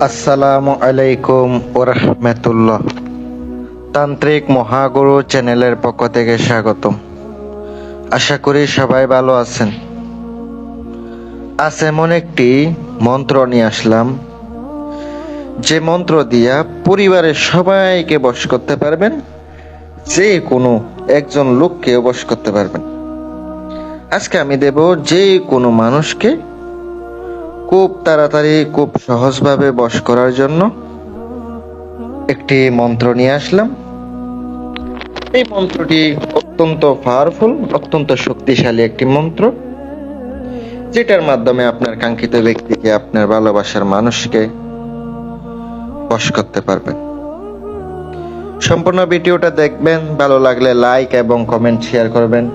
আসসালামু আলাইকুম ওরহমতুল্লাহ। তান্ত্রিক মহাগুরু চ্যানেলের পক্ষ থেকে স্বাগতম। আশা করি সবাই ভালো আছেন। আজ এমন একটি মন্ত্র নিয়ে আসলাম, যে মন্ত্র দিয়া পরিবারের সবাইকে বশ করতে পারবেন, যে কোনো একজন লোককে বশ করতে পারবেন। আজকে আমি দেব যে কোনো মানুষকে খুব তাড়াতাড়ি খুব সহজভাবে বশ করার জন্য একটি মন্ত্র নিয়ে আসলাম। এই মন্ত্রটি অত্যন্ত পাওয়ারফুল, অত্যন্ত শক্তিশালী একটি মন্ত্র, যেটার মাধ্যমে আপনার কাঙ্ক্ষিত ব্যক্তিকে, আপনার ভালোবাসার মানুষকে বশ করতে পারবেন। সম্পূর্ণ ভিডিওটা দেখবেন, ভালো লাগলে লাইক এবং কমেন্ট শেয়ার করবেন।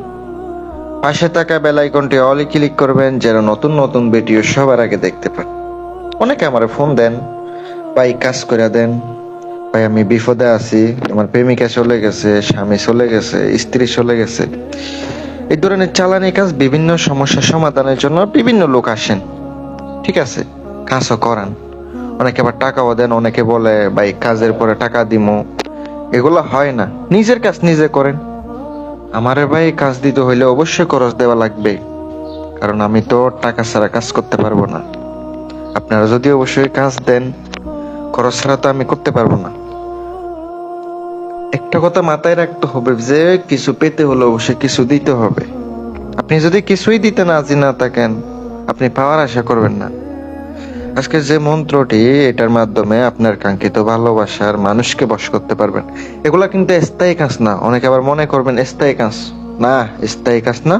পাশে থাকা বেল আইকনটি অলে ক্লিক করবেন, যেন নতুন নতুন ভিডিও সবার আগে দেখতে পান। অনেকে আমার ফোন দেন, ভাই কাজ করে দেন, ভাই আমি বিপদে আছি, আমার প্রেমিকা চলে গেছে, স্বামী চলে গেছে, স্ত্রী চলে গেছে। এই ধরনের চালানি কাজ, বিভিন্ন সমস্যা সমাধানের জন্য বিভিন্ন লোক আসেন, ঠিক আছে, কাজও করান। অনেকে আবার টাকাও দেন, অনেকে বলে ভাই কাজের পরে টাকা দিমু। এগুলো হয় না, নিজের কাজ নিজে করেন। আমারে ভাই কাজ দিতে হইলে অবশ্যই খরচ দেওয়া লাগবে, কারণ আমি তো টাকা ছাড়া কাজ করতে পারবো না। আপনারা যদি অবশ্যই কাজ দেন, খরচ ছাড়া তো আমি করতে পারবো না। একটা কথা মাথায় রাখতে হবে, যে কিছু পেতে হলে অবশ্যই কিছু দিতে হবে। আপনি যদি কিছুই দিতে রাজি না থাকেন, আপনি পাওয়ার আশা করবেন না। আজকে যে মন্ত্রটি, এটার মাধ্যমে আপনার কাঙ্ক্ষিত ভালোবাসার মানুষকে বশ করতে পারবেন। এগুলা কিন্তু স্থায়ী কাজ না। অনেকে আবার মনে করবেন স্থায়ী কাজ, না, স্থায়ী কাজ না,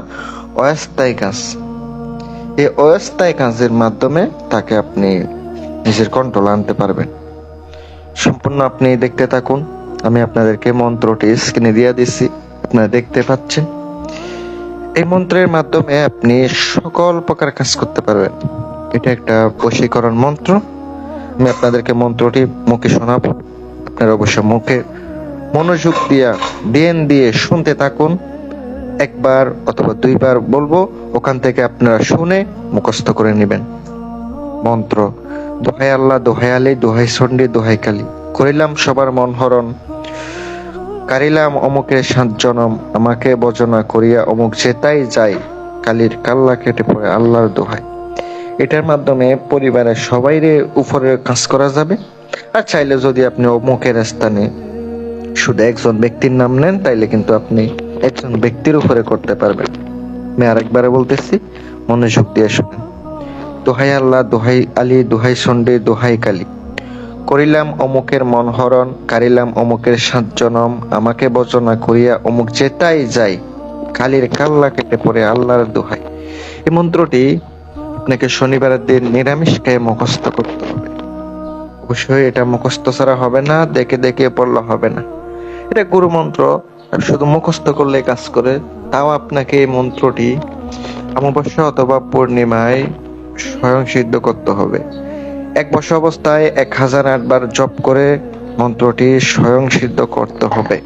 অস্থায়ী কাজ। এই অস্থায়ী কাজের মাধ্যমে তাকে আপনি নিজের কন্ট্রোল আনতে পারবেন। সম্পূর্ণ আপনি দেখতে থাকুন। আমি আপনাদেরকে মন্ত্রটি স্ক্রিনে দিয়ে দিচ্ছি, আপনারা দেখতে পাচ্ছেন। এই মন্ত্রের মাধ্যমে আপনি সকল প্রকার কাজ করতে পারবেন। এটা একটা বশীকরণ মন্ত্র। আমি আপনাদেরকে মন্ত্রটি মুখে শোনাবো, আপনারা অবশ্য মুখে মনোযোগ দিয়ে শুনতে থাকুন। একবার অথবা দুইবার বলবো, ওখান থেকে আপনারা শুনে মুখস্থ করে নেবেন। মন্ত্র: দোহাই আল্লাহ, দোহাই আলী, দোহাই চণ্ডী, দোহাই কালী, করিলাম সবার মন হরণ, কারিলাম অমুকের 7 জনম, আমাকে বজনা করিয়া অমুক যেতাই যায়, কালীর কাল্লা কেটে পড়ে আল্লাহর দোহাই। এটার মাধ্যমে পরিবারের সবাইরে উপরে কাজ করা যাবে। আর চাইলে যদি আপনি অমুকের স্থানে শুধু একজন ব্যক্তির নাম নেন, তাইলে কিন্তু আপনি একজন ব্যক্তির উপরে করতে পারবেন। আমি আরেকবারে বলতেছি, মনোযোগ দিয়ে শুনেন। দোহাই আল্লাহ, দোহাই আলী, দোহাই চণ্ডী, দোহাই কালী, করিলাম অমুকের মন হরণ, কারিলাম অমুকের 7 জনম, আমাকে বচনা করিয়া অমুক যেতাই যাই, কালীর কাল্লা কেটে পড়ে আল্লাহর দোহাই। এই মন্ত্রটি আপনাকে শনিবারের দিন নিরামিষ খেয়ে মুখস্থ করতে হবে। অবশ্যই এটা মুখস্থ ছাড়া হবে না, দেখে দেখে পড়লে হবে না। এটা গুরু মন্ত্র, শুধু মুখস্থ করলে কাজ করে। তাও আপনাকে এই মন্ত্রটি অমাবস্যা অথবা পূর্ণিমায় স্বয়ং সিদ্ধ করতে হবে। 1 বছর অবস্থায় 1008 বার জপ করে মন্ত্রটি স্বয়ং সিদ্ধ করতে হবে।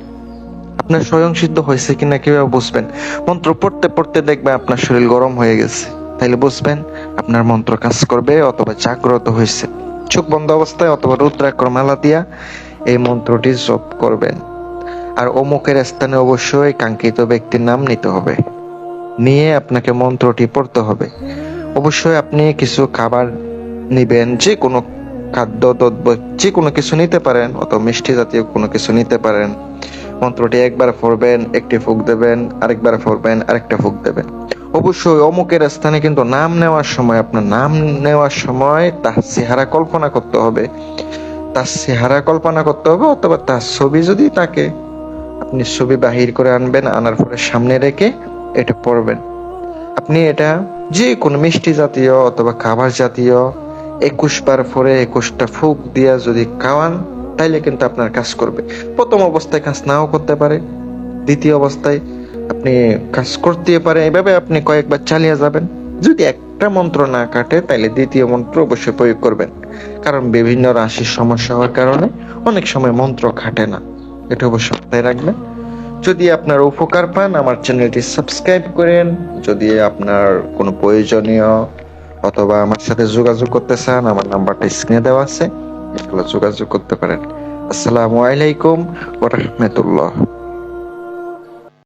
আপনার স্বয়ং সিদ্ধ হয়েছে কিনা কিভাবে বুঝবেন? মন্ত্র পড়তে পড়তে দেখবেন আপনার শরীর গরম হয়ে গেছে, তাইলে বুঝবেন আপনার মন্ত্র কাজ করবে অথবা জাগ্রত হয়েছে। চোখ বন্ধ অবস্থায় অথবা রুদ্রাক্ষর মালা দিয়া এই মন্ত্রটি জপ করবেন। আর অমুকের স্থানে অবশ্যই কাঙ্ক্ষিত ব্যক্তির নাম নিতে হবে, নিয়ে আপনাকে মন্ত্রটি পড়তে হবে। অবশ্যই আপনি কিছু খাবার নিবেন, যে কোনো খাদ্য দ্রব্য, যে কোনো কিছু নিতে পারেন, অথবা মিষ্টি জাতীয় কোনো কিছু নিতে পারেন। মন্ত্রটি একবার পড়বেন, একটি ফুঁক দেবেন, আরেকবার পড়বেন, আরেকটা ফুঁক দেবেন। অবশ্যই অমুকের স্থানে কিন্তু নাম নেওয়ার সময়, আপনার নাম নেওয়ার সময় তার চেহারা কল্পনা করতে হবে। তার চেহারা কল্পনা করতে হবে, অথবা তার ছবি যদি থাকে, আপনি ছবি বাহির করে আনবেন, আনার পরে সামনে রেখে এটা পড়বেন। আপনি এটা যে কোনো মিষ্টি জাতীয় অথবা খাবার জাতীয় 21 বার পরে 21টা ফুঁক দিয়া যদি খাওয়ান, তাইলে কিন্তু আপনার কাজ করবে। প্রথম অবস্থায় কাজ নাও করতে পারে, দ্বিতীয় অবস্থায় আপনি কাজ করতে পারে। এভাবে আপনি কয়েকবার চালিয়ে যাবেন। যদি একটা মন্ত্র না কাটে, তাইলে দ্বিতীয় মন্ত্র অবশ্যই প্রয়োগ করবেন, কারণ বিভিন্ন রাশির সমস্যা হওয়ার কারণে অনেক সময় মন্ত্র খাটে না। এটা অবশ্যই মাথায় রাখবেন। যদি আপনার উপকার পান, আমার চ্যানেলটি সাবস্ক্রাইব করেন। যদি আপনার কোনো প্রয়োজনীয় অথবা আমার সাথে যোগাযোগ করতে চান, আমার নাম্বারটা স্ক্রিনে দেওয়া আছে, এগুলো যোগাযোগ করতে পারেন। আসসালামু আলাইকুম ওয়া রাহমাতুল্লাহ।